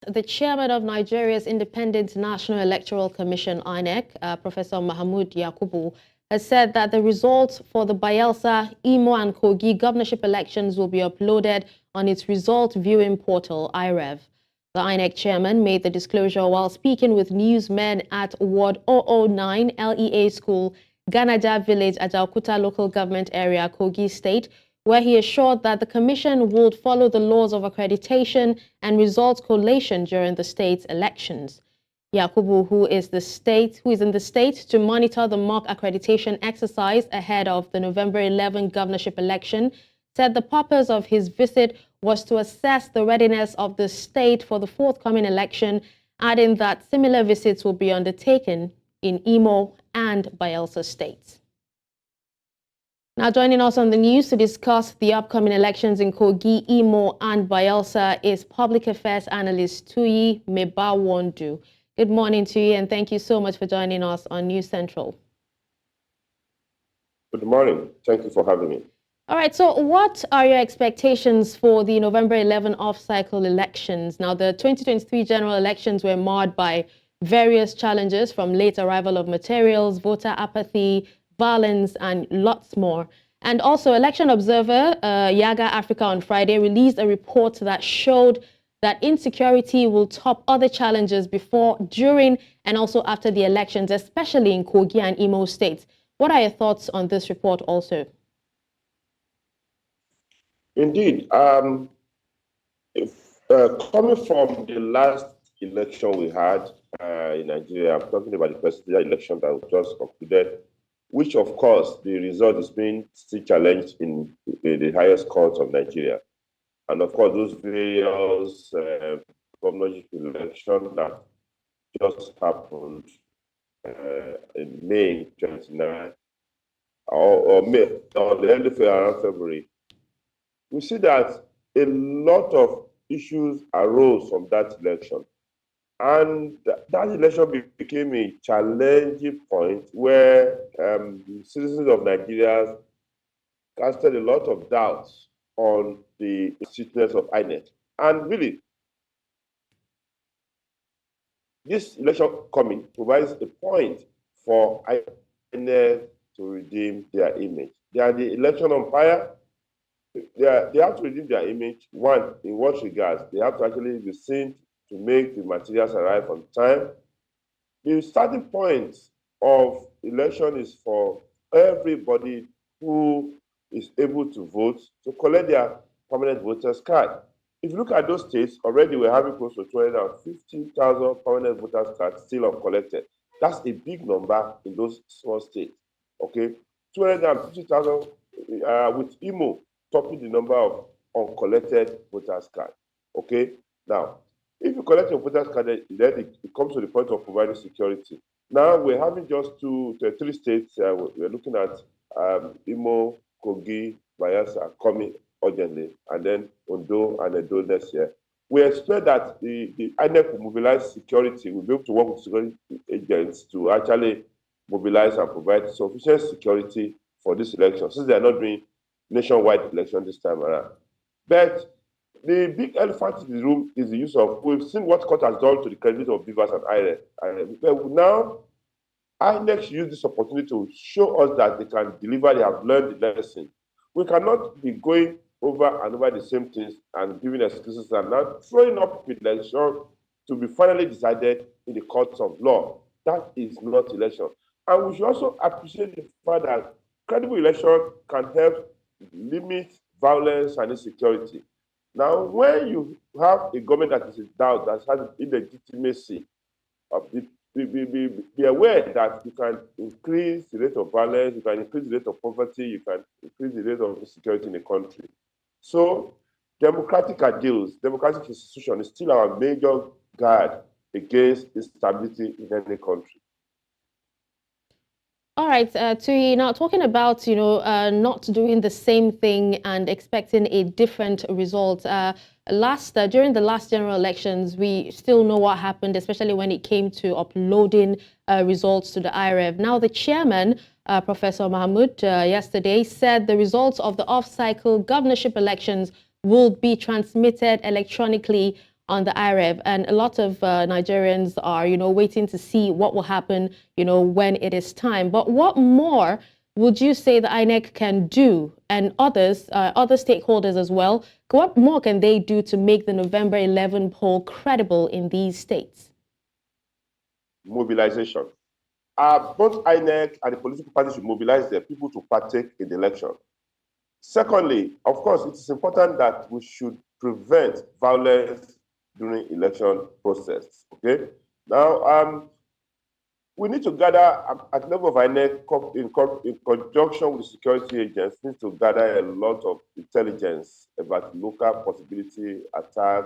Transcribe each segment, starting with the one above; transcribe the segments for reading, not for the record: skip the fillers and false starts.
The chairman of Nigeria's Independent National Electoral Commission, INEC, Professor Mahmood Yakubu, has said that the results for the Bayelsa, Imo and Kogi governorship elections will be uploaded on its result viewing portal, IReV. The INEC chairman made the disclosure while speaking with newsmen at Ward 009 LEA School, Ganaja Village, Ajaokuta Local Government Area, Kogi State, where he assured that the commission would follow the laws of accreditation and results collation during the state's elections. Yakubu, who is in the state to monitor the mock accreditation exercise ahead of the November 11 governorship election, said the purpose of his visit was to assess the readiness of the state for the forthcoming election, adding that similar visits will be undertaken in Imo and Bayelsa states. Now joining us on the news to discuss the upcoming elections in Kogi, Imo and Bayelsa is Public Affairs Analyst Tuyi Mebawondu. Good morning to you and thank you so much for joining us on News Central. Good morning. Thank you for having me. All right, so what are your expectations for the November 11 off-cycle elections? Now, the 2023 general elections were marred by various challenges from late arrival of materials, voter apathy, violence, and lots more. And also, election observer Yaga Africa on Friday released a report that showed that insecurity will top other challenges before, during, and also after the elections, especially in Kogi and Imo states. What are your thoughts on this report also? Indeed. Coming from the last election we had in Nigeria, I'm talking about the presidential election that was just concluded, which of course the result is being still challenged in the highest courts of Nigeria. And of course, those various governorship elections that just happened in May 29 or the end of around February, we see that a lot of issues arose from that election. And that election became a challenging point where the citizens of Nigeria casted a lot of doubts on the seriousness of INEC. And really, this election coming provides a point for INEC to redeem their image. They are the election umpire. They have to redeem their image. One, in what regards? They have to actually be seen to make the materials arrive on time. The starting point of election is for everybody who is able to vote to collect their permanent voters card. If you look at those states, already we're having close to 250,000 permanent voters cards still uncollected. That's a big number in those small states. Okay, 250,000 with Imo topping the number of uncollected voters card. Okay, now if you collect your voters card, then it comes to the point of providing security. Now we're having just three states. We're looking at Imo, Kogi, Bayelsa coming urgently, and then Ondo and Edo next year. We expect that the INEC will mobilize security. We'll be able to work with security agents to actually mobilize and provide sufficient security for this election, since they are not doing nationwide election this time around. But the big elephant in the room is the use of, we've seen what court has done to the credibility of beavers and IReV. But now, INEC use this opportunity to show us that they can deliver, they have learned the lesson. We cannot be going over and over the same things and giving excuses and now throwing up election to be finally decided in the courts of law. That is not election. And we should also appreciate the fact that credible election can help limit violence and insecurity. Now, when you have a government that is in doubt, that has illegitimacy, be aware that you can increase the rate of violence, you can increase the rate of poverty, you can increase the rate of insecurity in the country. So, democratic ideals, democratic institution is still our major guard against instability in any country. All right, Tuyi, now talking about, not doing the same thing and expecting a different result. During the last general elections, we still know what happened, especially when it came to uploading results to the IReV. Now, the chairman, Professor Mahmood, yesterday said the results of the off-cycle governorship elections will be transmitted electronically on the IReV, and a lot of Nigerians are, waiting to see what will happen, when it is time. But what more would you say the INEC can do, and others, other stakeholders as well? What more can they do to make the November 11 poll credible in these states? Mobilization. Both INEC and the political parties should mobilize their people to partake in the election. Secondly, of course, it is important that we should prevent violence during election process. Okay. Now, we need to gather at the level of INEC in conjunction with security agents. Need to gather a lot of intelligence about local possibility, attack,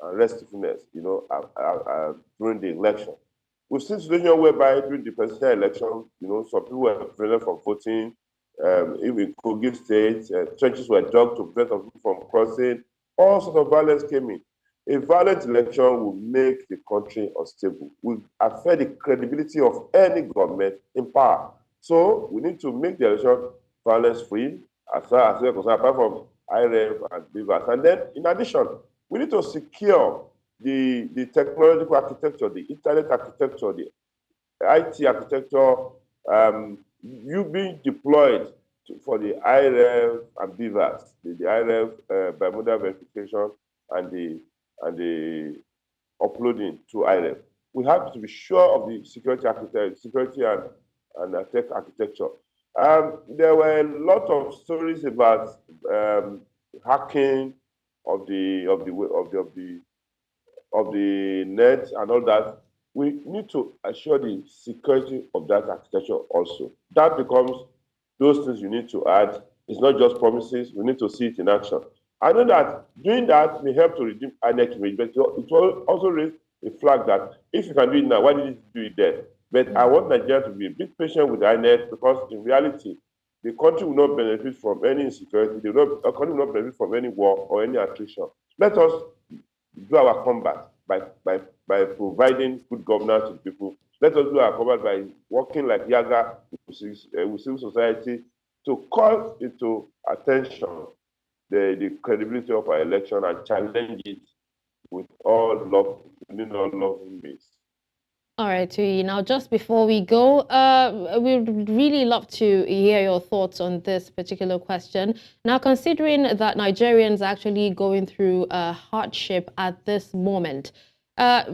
and restiveness. During the election. We've seen situations whereby during the presidential election, some people were prevented from voting. Even in Kogi State, trenches were dug to prevent some people from crossing. All sorts of violence came in. A violent election will make the country unstable, will affect the credibility of any government in power. So we need to make the election violence-free, as far as we're concerned, apart from IReV and BVAS. And then, in addition, we need to secure the technological architecture, the internet architecture, the IT architecture, you being deployed for the IReV and BVAS, the IReV bimodal verification and the uploading to IReV. We have to be sure of the security and tech architecture. There were a lot of stories about hacking of the net and all that. We need to assure the security of that architecture also. That becomes those things you need to add. It's not just promises. We need to see it in action. I know that doing that may help to redeem INEC image, but it will also raise a flag that if you can do it now, why did you do it then? But I want Nigeria to be a bit patient with INEC, because in reality, the country will not benefit from any insecurity. The country will not benefit from any war or any attrition. Let us do our combat by providing good governance to people. Let us do our combat by working like Yaga with civil society to call into attention the credibility of our election and challenge it with all love, within all loving ways. All right, Tuyi. Now, just before we go, we'd really love to hear your thoughts on this particular question. Now, considering that Nigerians are actually going through a hardship at this moment,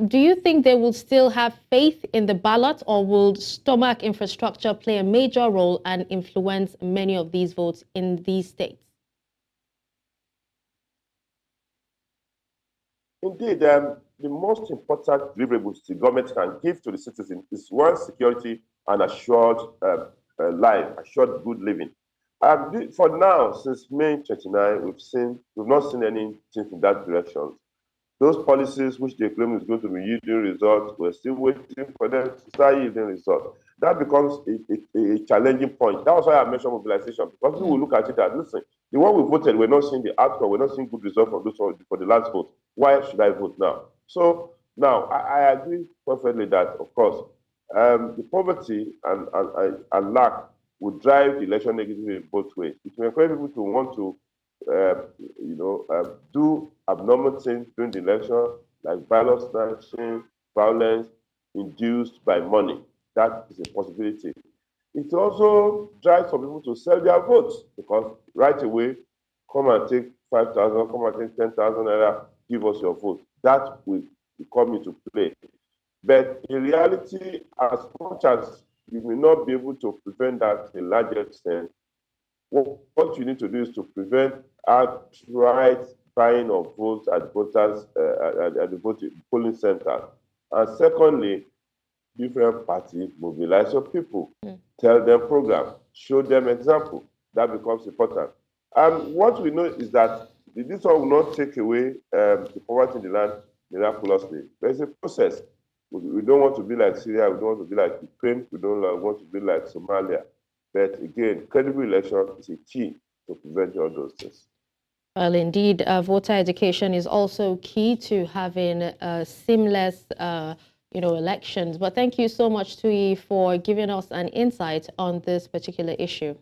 do you think they will still have faith in the ballot, or will stomach infrastructure play a major role and influence many of these votes in these states? Indeed, the most important deliverables the government can give to the citizen is one, security and assured life, assured good living. For now, since May 29, we've not seen anything in that direction. Those policies which they claim is going to be yielding results, we're still waiting for them to start yielding results. That becomes a challenging point. That was why I mentioned mobilization, because people will look at it as, listen, the one we voted, we're not seeing the outcome, we're not seeing good results from those for the last vote. Why should I vote now? So now I agree perfectly that, of course, the poverty and lack would drive the election negatively in both ways. It may encourage people to want to do abnormal things during the election, like ballot snatching, violence induced by money. That is a possibility. It also drives some people to sell their votes, because right away, come and take 5,000, come and take 10,000 naira, give us your vote. That will come into play. But in reality, as much as you may not be able to prevent that to a large extent, what you need to do is to prevent outright buying of votes at voters at the polling center. And secondly, different parties mobilize your people, tell them program, show them example. That becomes important. And what we know is that this one will not take away the poverty in the land miraculously. There's a process. We don't want to be like Syria, we don't want to be like Ukraine, we don't want to be like Somalia. But again, credible election is a key to prevent all those things. Well, indeed, voter education is also key to having seamless, elections. But thank you so much, Tuyi, for giving us an insight on this particular issue.